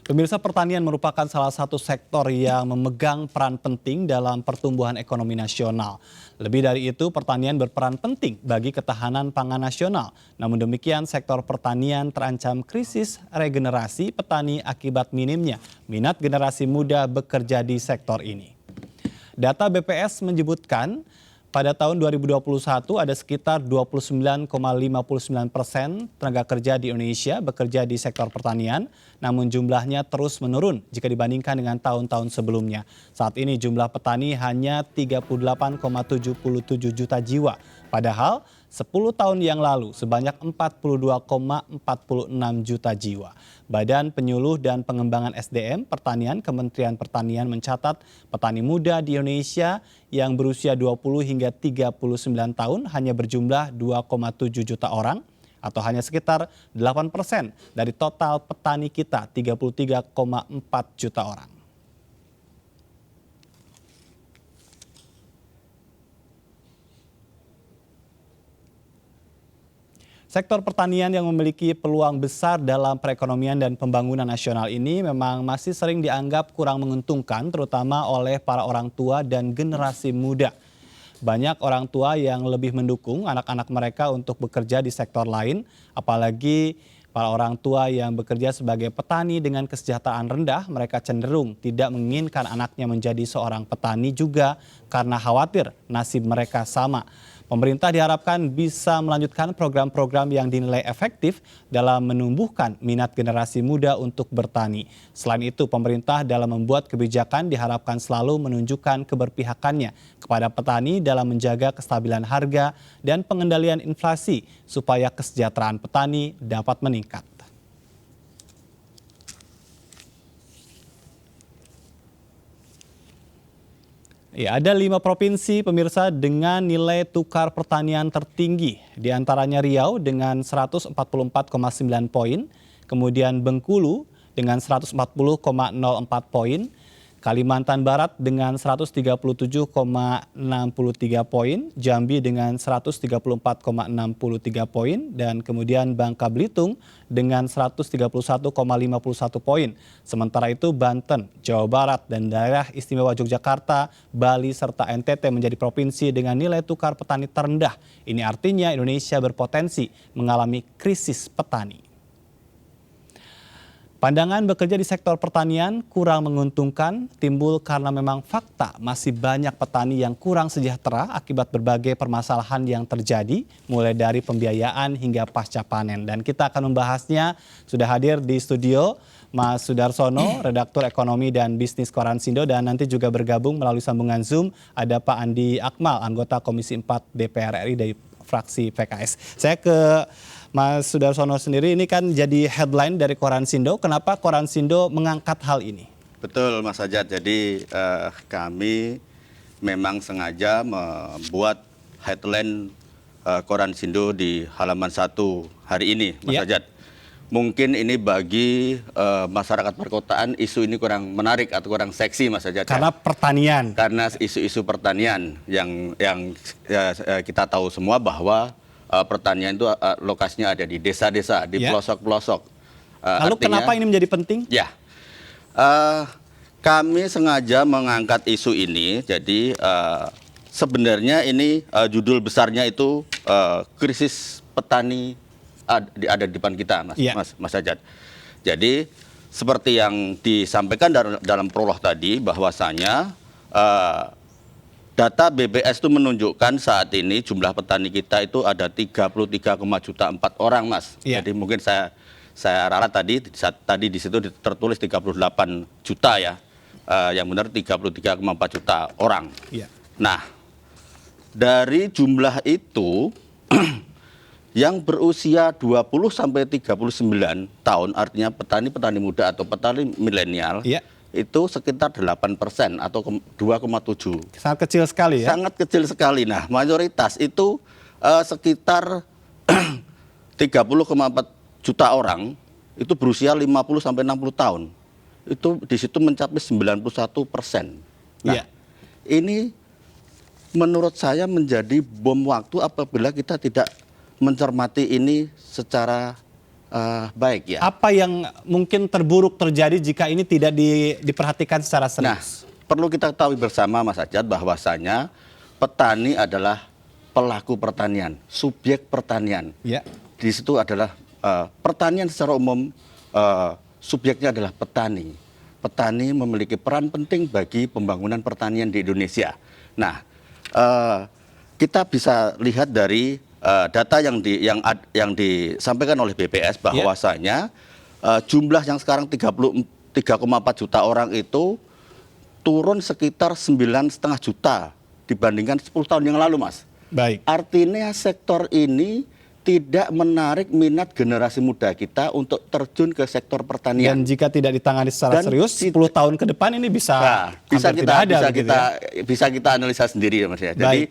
Pemirsa, pertanian merupakan salah satu sektor yang memegang peran penting dalam pertumbuhan ekonomi nasional. Lebih dari itu, pertanian berperan penting bagi ketahanan pangan nasional. Namun demikian, sektor pertanian terancam krisis regenerasi petani akibat minimnya minat generasi muda bekerja di sektor ini. Data BPS menyebutkan pada tahun 2021 ada sekitar 29,59% tenaga kerja di Indonesia bekerja di sektor pertanian, namun jumlahnya terus menurun jika dibandingkan dengan tahun-tahun sebelumnya. Saat ini jumlah petani hanya 38,77 juta jiwa, padahal 10 tahun yang lalu sebanyak 42,46 juta jiwa. Badan Penyuluh dan Pengembangan SDM Pertanian Kementerian Pertanian mencatat petani muda di Indonesia yang berusia 20 hingga 39 tahun hanya berjumlah 2,7 juta orang atau hanya sekitar 8% dari total petani kita 33,4 juta orang. Sektor pertanian yang memiliki peluang besar dalam perekonomian dan pembangunan nasional ini memang masih sering dianggap kurang menguntungkan, terutama oleh para orang tua dan generasi muda. Banyak orang tua yang lebih mendukung anak-anak mereka untuk bekerja di sektor lain, apalagi para orang tua yang bekerja sebagai petani dengan kesejahteraan rendah, mereka cenderung tidak menginginkan anaknya menjadi seorang petani juga karena khawatir nasib mereka sama. Pemerintah diharapkan bisa melanjutkan program-program yang dinilai efektif dalam menumbuhkan minat generasi muda untuk bertani. Selain itu, pemerintah dalam membuat kebijakan diharapkan selalu menunjukkan keberpihakannya kepada petani dalam menjaga kestabilan harga dan pengendalian inflasi supaya kesejahteraan petani dapat meningkat. Ya, ada 5 provinsi pemirsa dengan nilai tukar pertanian tertinggi. Di antaranya Riau dengan 144,9 poin, kemudian Bengkulu dengan 140,04 poin, Kalimantan Barat dengan 137,63 poin, Jambi dengan 134,63 poin, dan kemudian Bangka Belitung dengan 131,51 poin. Sementara itu Banten, Jawa Barat, dan daerah istimewa Yogyakarta, Bali, serta NTT menjadi provinsi dengan nilai tukar petani terendah. Ini artinya Indonesia berpotensi mengalami krisis petani. Pandangan bekerja di sektor pertanian kurang menguntungkan timbul karena memang fakta masih banyak petani yang kurang sejahtera akibat berbagai permasalahan yang terjadi mulai dari pembiayaan hingga pasca panen. Dan kita akan membahasnya, sudah hadir di studio Mas Sudarsono, redaktur ekonomi dan bisnis Koran Sindo, dan nanti juga bergabung melalui sambungan Zoom ada Pak Andi Akmal, anggota Komisi 4 DPR RI dari fraksi PKS. Saya ke Mas Sudarsono sendiri, ini kan jadi headline dari Koran Sindo. Kenapa Koran Sindo mengangkat hal ini? Betul Mas Ajat, jadi kami memang sengaja membuat headline Koran Sindo di halaman 1 hari ini Mas Ajat. Mungkin ini bagi masyarakat perkotaan isu ini kurang menarik atau kurang seksi Mas Ajat. Karena pertanian. Karena isu-isu pertanian yang kita tahu semua bahwa pertanian itu lokasinya ada di desa-desa, di pelosok-pelosok. Lalu artinya, kenapa ini menjadi penting? Ya, kami sengaja mengangkat isu ini. Jadi sebenarnya ini judul besarnya itu krisis petani ada di depan kita, Mas Ajat. Jadi seperti yang disampaikan dalam prolog tadi, bahwasanya data BPS itu menunjukkan saat ini jumlah petani kita itu ada 33,4 juta orang, Mas. Jadi mungkin saya ralat tadi di situ tertulis 38 juta ya. Yang benar 33,4 juta orang. Nah, dari jumlah itu yang berusia 20 sampai 39 tahun, artinya petani-petani muda atau petani milenial, itu sekitar 8% atau 2,7. Sangat kecil sekali ya? Sangat kecil sekali. Nah, mayoritas itu sekitar 30,4 juta orang itu berusia 50 sampai 60 tahun. Itu di situ mencapai 91%. Nah, ini menurut saya menjadi bom waktu apabila kita tidak mencermati ini secara Baik ya. Apa yang mungkin terburuk terjadi jika ini tidak diperhatikan secara Nah, serius? perlu kita ketahui bersama Mas Ajat bahwasanya petani adalah pelaku pertanian, subjek pertanian. Ya. Di situ adalah pertanian secara umum, subjeknya adalah petani. Petani memiliki peran penting bagi pembangunan pertanian di Indonesia. Nah, kita bisa lihat dari data yang disampaikan oleh BPS bahwasanya jumlah yang sekarang 3,4 juta orang itu turun sekitar 9,5 juta dibandingkan 10 tahun yang lalu, Mas. Baik. Artinya sektor ini tidak menarik minat generasi muda kita untuk terjun ke sektor pertanian. Dan jika tidak ditangani secara serius, 10 tahun ke depan ini bisa bisa kita analisa sendiri ya Mas ya. Jadi,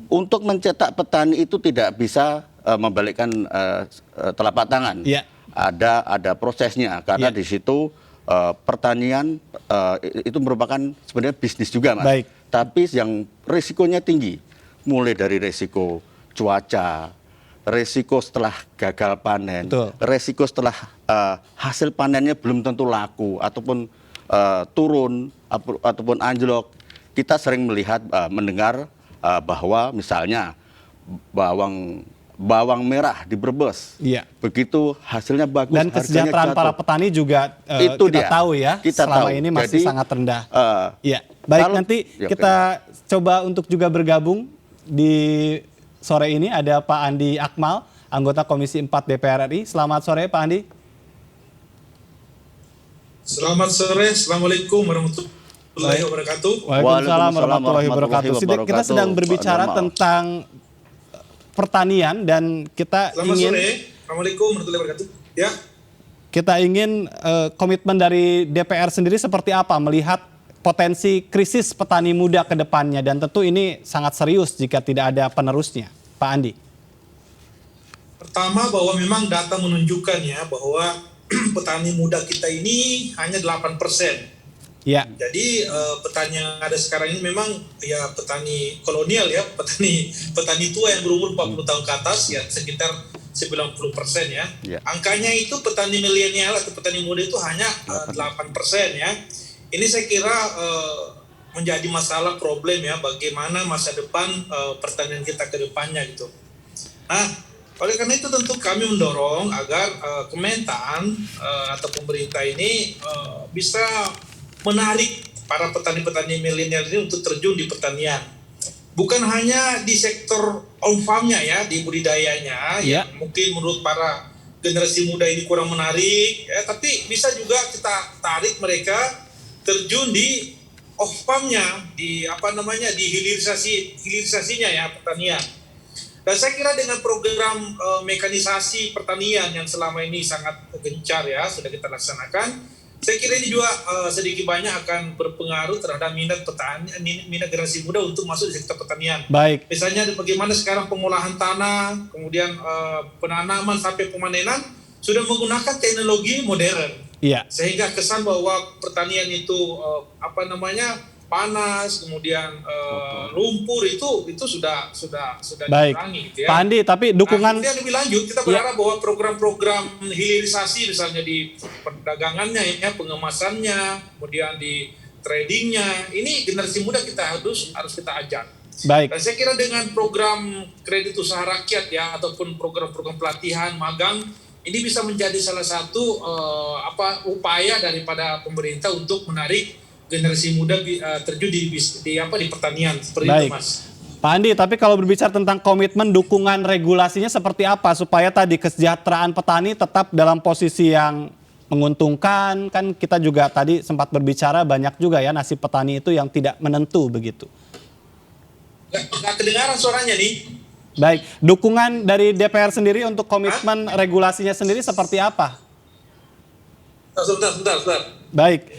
untuk mencetak petani itu tidak bisa membalikkan telapak tangan. Ya. Ada prosesnya karena di situ pertanian itu merupakan sebenarnya bisnis juga, Mas. Baik. Tapi yang risikonya tinggi, mulai dari risiko cuaca, resiko setelah gagal panen, resiko setelah hasil panennya belum tentu laku ataupun turun ataupun anjlok. Kita sering melihat mendengar bahwa misalnya bawang merah di Brebes, begitu hasilnya bagus, dan kesejahteraan para petani juga itu kita tahu ya, selama ini masih sangat rendah. Baik, nanti kita coba untuk juga bergabung di sore ini ada Pak Andi Akmal, anggota Komisi 4 DPR RI. Selamat sore Pak Andi. Selamat sore, Assalamualaikum warahmatullahi wabarakatuh. Waalaikumsalam warahmatullahi wabarakatuh. Kita sedang berbicara tentang pertanian dan kita ingin... Sore, Assalamualaikum warahmatullahi wabarakatuh. Ya. Kita ingin komitmen dari DPR sendiri seperti apa melihat potensi krisis petani muda ke depannya, dan tentu ini sangat serius jika tidak ada penerusnya, Pak Andi. Pertama, bahwa memang data menunjukkan ya bahwa petani muda kita ini hanya 8%. Ya. Jadi petani yang ada sekarang ini memang ya petani kolonial ya, petani tua yang berumur 40 tahun ke atas ya sekitar 90% ya. Angkanya itu petani milenial atau petani muda itu hanya 8% ya. Ini saya kira menjadi masalah problem ya, bagaimana masa depan pertanian kita ke depannya gitu. Nah, oleh karena itu tentu kami mendorong agar Kementan atau pemerintah ini bisa menarik para petani-petani milenial ini untuk terjun di pertanian. Bukan hanya di sektor on farm-nya ya, di budidayanya, yang mungkin menurut para generasi muda ini kurang menarik, ya, tapi bisa juga kita tarik mereka terjun di off farm-nya, di di hilirisasinya ya pertanian. Dan saya kira dengan program mekanisasi pertanian yang selama ini sangat gencar ya sudah kita laksanakan, saya kira ini juga sedikit banyak akan berpengaruh terhadap minat generasi muda untuk masuk di sektor pertanian. Baik. Misalnya bagaimana sekarang pengolahan tanah, kemudian penanaman sampai pemanenan sudah menggunakan teknologi modern. Sehingga kesan bahwa pertanian itu panas, kemudian lumpur itu sudah dikurangi gitu ya. Pak Andi, tapi dukungan kemudian lebih lanjut kita berharap bahwa program-program hilirisasi misalnya di perdagangannya ya, pengemasannya, kemudian di tradingnya, ini generasi muda kita harus kita ajak. Baik. Dan saya kira dengan program kredit usaha rakyat ya ataupun program-program pelatihan magang, ini bisa menjadi salah satu upaya daripada pemerintah untuk menarik generasi muda terjun di pertanian seperti itu, Mas. Pak Andi, tapi kalau berbicara tentang komitmen, dukungan regulasinya seperti apa supaya tadi kesejahteraan petani tetap dalam posisi yang menguntungkan? Kan kita juga tadi sempat berbicara banyak juga ya nasib petani itu yang tidak menentu begitu. Nggak kedengaran suaranya nih. Baik, dukungan dari DPR sendiri untuk komitmen regulasinya sendiri seperti apa? Sebentar. Baik,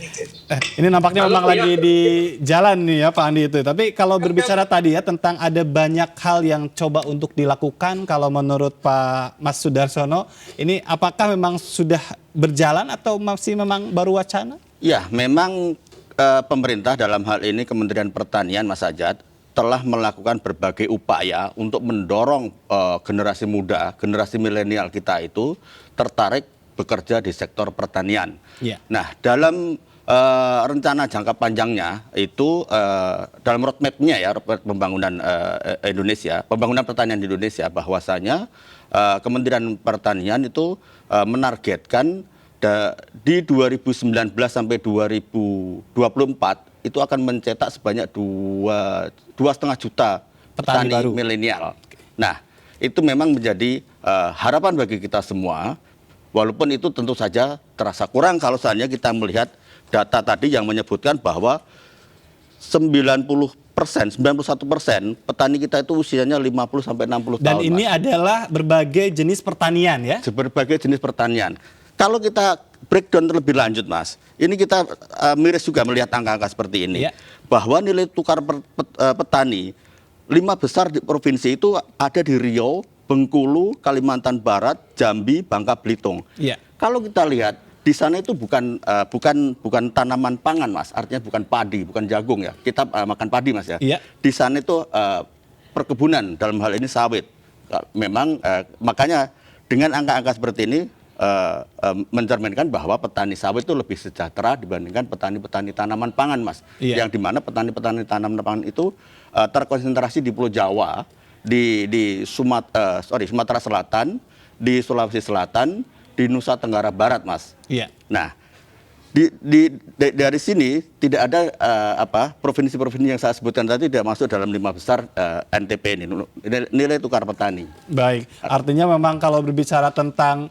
ini nampaknya memang lagi di jalan nih ya Pak Andi itu. Tapi kalau berbicara tadi ya tentang ada banyak hal yang coba untuk dilakukan, kalau menurut Pak Mas Sudarsono, ini apakah memang sudah berjalan atau masih memang baru wacana? Ya, memang pemerintah dalam hal ini Kementerian Pertanian, Mas Ajat, telah melakukan berbagai upaya untuk mendorong generasi muda, generasi milenial kita itu tertarik bekerja di sektor pertanian. Yeah. Nah, dalam rencana jangka panjangnya itu dalam roadmap-nya ya, roadmap pembangunan Indonesia, pembangunan pertanian di Indonesia, bahwasanya Kementerian Pertanian itu menargetkan di 2019 sampai 2024 itu akan mencetak sebanyak 2,5 juta petani milenial. Nah, itu memang menjadi harapan bagi kita semua, walaupun itu tentu saja terasa kurang kalau seandainya kita melihat data tadi yang menyebutkan bahwa 91% petani kita itu usianya 50 sampai 60 tahun. Dan ini adalah berbagai jenis pertanian ya? Berbagai jenis pertanian. Kalau kita breakdown terlebih lanjut, Mas, ini kita miris juga melihat angka-angka seperti ini. Ya. Bahwa nilai tukar petani 5 besar di provinsi itu ada di Riau, Bengkulu, Kalimantan Barat, Jambi, Bangka Belitung. Ya. Kalau kita lihat di sana itu bukan tanaman pangan, Mas. Artinya bukan padi, bukan jagung ya. Kita makan padi, Mas ya. Ya. Di sana itu perkebunan, dalam hal ini sawit. Memang makanya dengan angka-angka seperti ini mencerminkan bahwa petani sawit itu lebih sejahtera dibandingkan petani-petani tanaman pangan, Mas. Iya. Yang dimana petani-petani tanaman pangan itu terkonsentrasi di Pulau Jawa, di Sumatera Selatan, di Sulawesi Selatan, di Nusa Tenggara Barat, Mas. Iya. Nah, dari sini tidak ada provinsi-provinsi yang saya sebutkan tadi tidak masuk dalam 5 besar NTP ini, nilai tukar petani. Baik, artinya memang kalau berbicara tentang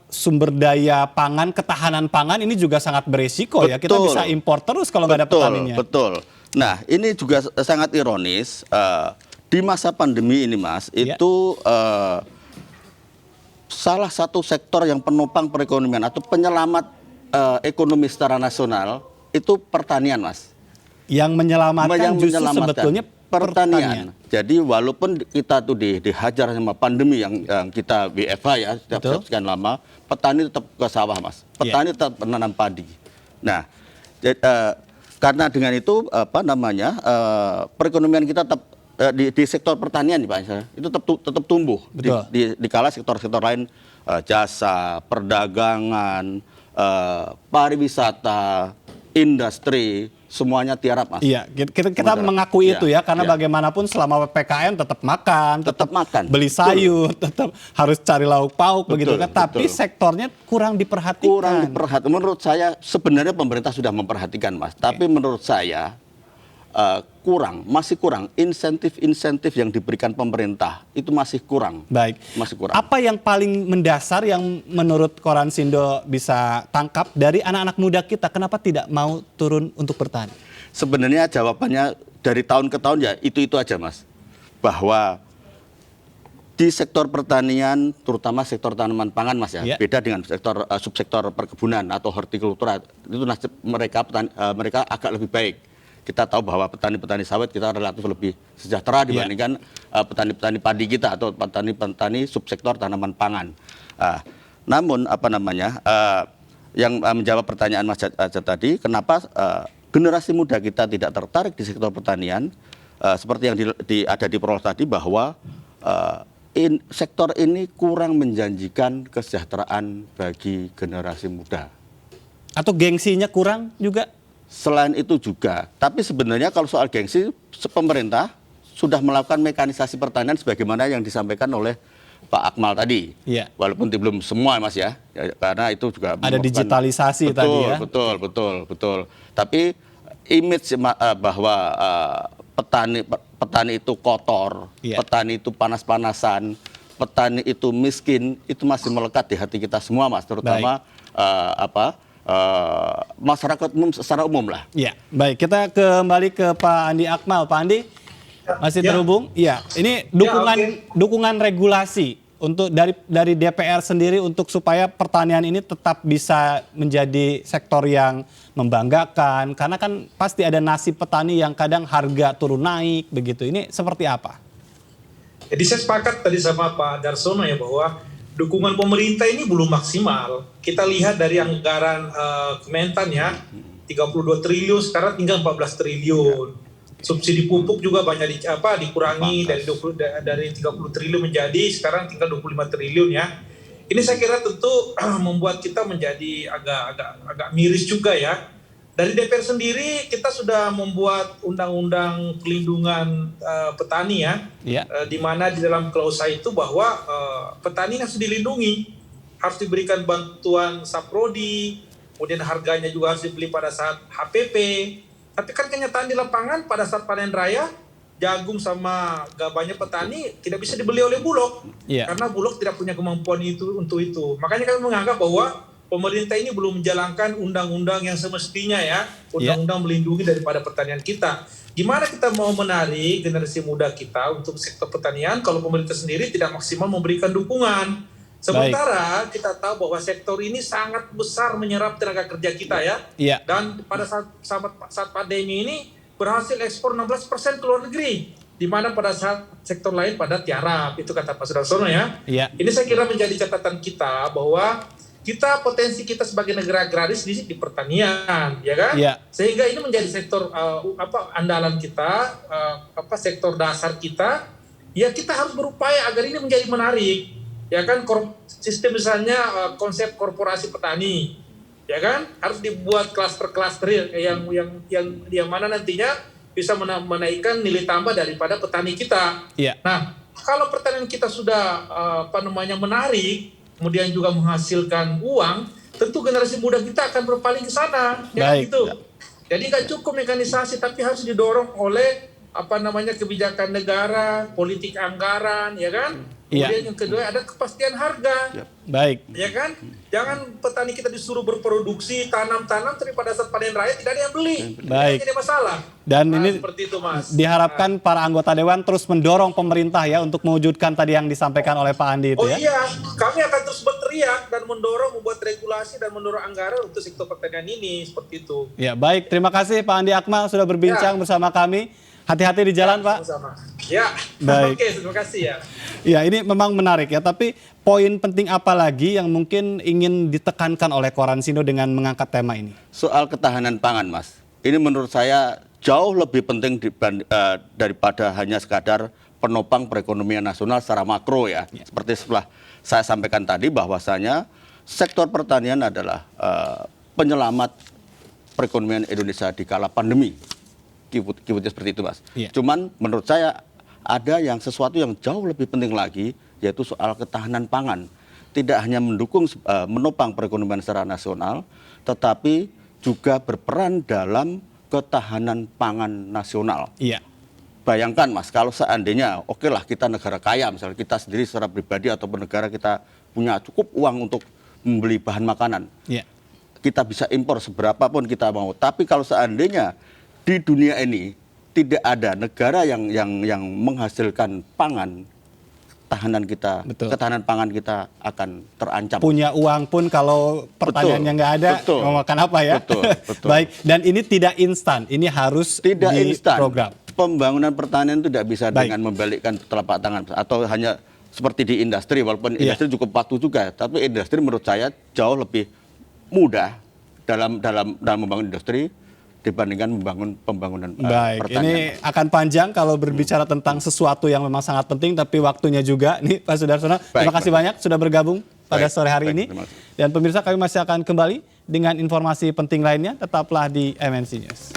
sumber daya pangan, ketahanan pangan ini juga sangat beresiko. Betul. Ya. Kita bisa impor terus kalau nggak ada petaninya. Betul. Nah, ini juga sangat ironis di masa pandemi ini, Mas. Ya. Itu salah satu sektor yang penopang perekonomian atau penyelamat ekonomi secara nasional itu pertanian, Mas. Yang menyelamatkan justru sebetulnya pertanian. Jadi walaupun kita tuh dihajar sama pandemi yang kita WFH ya setiap sekian lama, petani tetap ke sawah, Mas. Petani tetap menanam padi. Nah, karena dengan itu perekonomian kita tetap di sektor pertanian nih, Pak, itu tetap tumbuh. Di kala sektor-sektor lain jasa, perdagangan, pariwisata, industri semuanya tiarap, Mas. Iya, kita mengakui itu ya, karena bagaimanapun selama PPKM tetap makan, beli sayur, tetap harus cari lauk pauk begitu kan. Tapi sektornya kurang diperhatikan. Menurut saya sebenarnya pemerintah sudah memperhatikan, Mas. Tapi menurut saya masih kurang insentif yang diberikan pemerintah itu masih kurang. Baik. Masih kurang. Apa yang paling mendasar yang menurut Koransindo bisa tangkap dari anak-anak muda kita kenapa tidak mau turun untuk bertani? Sebenarnya jawabannya dari tahun ke tahun ya itu aja, Mas. Bahwa di sektor pertanian, terutama sektor tanaman pangan, Mas ya, beda dengan subsektor perkebunan atau hortikultura, itu nasib mereka agak lebih baik. Kita tahu bahwa petani-petani sawit kita relatif lebih sejahtera dibandingkan petani-petani padi kita atau petani-petani subsektor tanaman pangan. Namun yang menjawab pertanyaan Mas Ajat tadi, kenapa generasi muda kita tidak tertarik di sektor pertanian? Seperti yang ada di prolog tadi bahwa sektor ini kurang menjanjikan kesejahteraan bagi generasi muda. Atau gengsinya kurang juga? Selain itu juga, tapi sebenarnya kalau soal gengsi, pemerintah sudah melakukan mekanisasi pertanian sebagaimana yang disampaikan oleh Pak Akmal tadi. Iya. Walaupun belum semua, Mas ya, karena itu juga ada digitalisasi tadi ya. Betul. Tapi image bahwa petani itu kotor, petani itu panas-panasan, petani itu miskin, itu masih melekat di hati kita semua, Mas, terutama masyarakat umum secara umum lah. Ya, baik. Kita kembali ke Pak Andi Akmal. Pak Andi masih terhubung? Iya. Ini dukungan regulasi untuk dari DPR sendiri untuk supaya pertanian ini tetap bisa menjadi sektor yang membanggakan. Karena kan pasti ada nasib petani yang kadang harga turun naik begitu. Ini seperti apa? Jadi saya sepakat tadi sama Pak Darsono ya bahwa dukungan pemerintah ini belum maksimal. Kita lihat dari anggaran Kementan ya, 32 triliun sekarang tinggal 14 triliun. Subsidi pupuk juga banyak dikurangi dari 30 triliun menjadi sekarang tinggal 25 triliun ya. Ini saya kira tentu membuat kita menjadi agak miris juga ya. Dari DPR sendiri kita sudah membuat undang-undang pelindungan petani ya, di mana di dalam klausa itu bahwa petani harus dilindungi, harus diberikan bantuan saprodi, kemudian harganya juga harus dibeli pada saat HPP. Tapi kan kenyataan di lapangan pada saat panen raya, jagung sama gabahnya petani tidak bisa dibeli oleh Bulog, karena Bulog tidak punya kemampuan untuk itu. Makanya kami menganggap bahwa pemerintah ini belum menjalankan undang-undang yang semestinya ya, undang-undang melindungi daripada pertanian kita. Gimana kita mau menarik generasi muda kita untuk sektor pertanian kalau pemerintah sendiri tidak maksimal memberikan dukungan? Sementara kita tahu bahwa sektor ini sangat besar menyerap tenaga kerja kita ya. Dan pada saat pandemi ini berhasil ekspor 16% ke luar negeri. Di mana pada saat sektor lain pada tiarap, itu kata Pak Sudarsono ya. Ini saya kira menjadi catatan kita bahwa potensi kita sebagai negara agraris di pertanian, ya kan? Sehingga ini menjadi sektor andalan kita, sektor dasar kita. Ya kita harus berupaya agar ini menjadi menarik. Ya kan, sistem misalnya konsep korporasi petani, ya kan, harus dibuat klaster-klaster yang mana nantinya bisa menaikkan nilai tambah daripada petani kita. Nah, kalau pertanian kita sudah menarik, kemudian juga menghasilkan uang, tentu generasi muda kita akan berpaling ke sana, ya gitu. Jadi nggak cukup mekanisasi, tapi harus didorong oleh kebijakan negara, politik anggaran, ya kan. Kemudian yang kedua ada kepastian harga. Ya kan? Jangan petani kita disuruh berproduksi, tanam-tanam, tapi pada saat panen raya tidak ada yang beli. Ini masalah. Dan ini seperti itu, Mas. Diharapkan para anggota Dewan terus mendorong pemerintah ya untuk mewujudkan tadi yang disampaikan oleh Pak Andi itu ya. Iya, kami akan terus berteriak dan mendorong, membuat regulasi dan mendorong anggaran untuk sektor pertanian ini, seperti itu. Ya, baik. Terima kasih Pak Andi Akmal sudah berbincang bersama kami. Hati-hati di jalan, Pak. Sama. Ya, baik. Oke, terima kasih ya. Ya, ini memang menarik ya, tapi poin penting apa lagi yang mungkin ingin ditekankan oleh Koran-Sindo dengan mengangkat tema ini? Soal ketahanan pangan, Mas. Ini menurut saya jauh lebih penting daripada hanya sekadar penopang perekonomian nasional secara makro ya. Seperti setelah saya sampaikan tadi bahwasanya sektor pertanian adalah penyelamat perekonomian Indonesia di kala pandemi. Keywordnya seperti itu, Mas. Cuman menurut saya ada sesuatu yang jauh lebih penting lagi, yaitu soal ketahanan pangan. Tidak hanya menopang perekonomian secara nasional, tetapi juga berperan dalam ketahanan pangan nasional. Bayangkan, Mas, kalau seandainya, lah kita negara kaya, misalnya kita sendiri secara pribadi ataupun negara kita punya cukup uang untuk membeli bahan makanan. Kita bisa impor seberapapun kita mau. Tapi kalau seandainya di dunia ini tidak ada negara yang menghasilkan pangan, ketahanan pangan kita akan terancam. Punya uang pun kalau pertaniannya nggak ada, mau makan apa ya? Betul. Baik, dan ini tidak instan, ini harus program. Pembangunan pertanian tidak bisa dengan membalikkan telapak tangan atau hanya seperti di industri, walaupun industri cukup waktu juga, tapi industri menurut saya jauh lebih mudah dalam membangun industri dibandingkan membangun pembangunan pertanian. Ini akan panjang kalau berbicara tentang sesuatu yang memang sangat penting, tapi waktunya juga. Nih Pak Sudarsono, terima kasih banyak sudah bergabung pada sore hari ini. Dan pemirsa, kami masih akan kembali dengan informasi penting lainnya. Tetaplah di MNC News.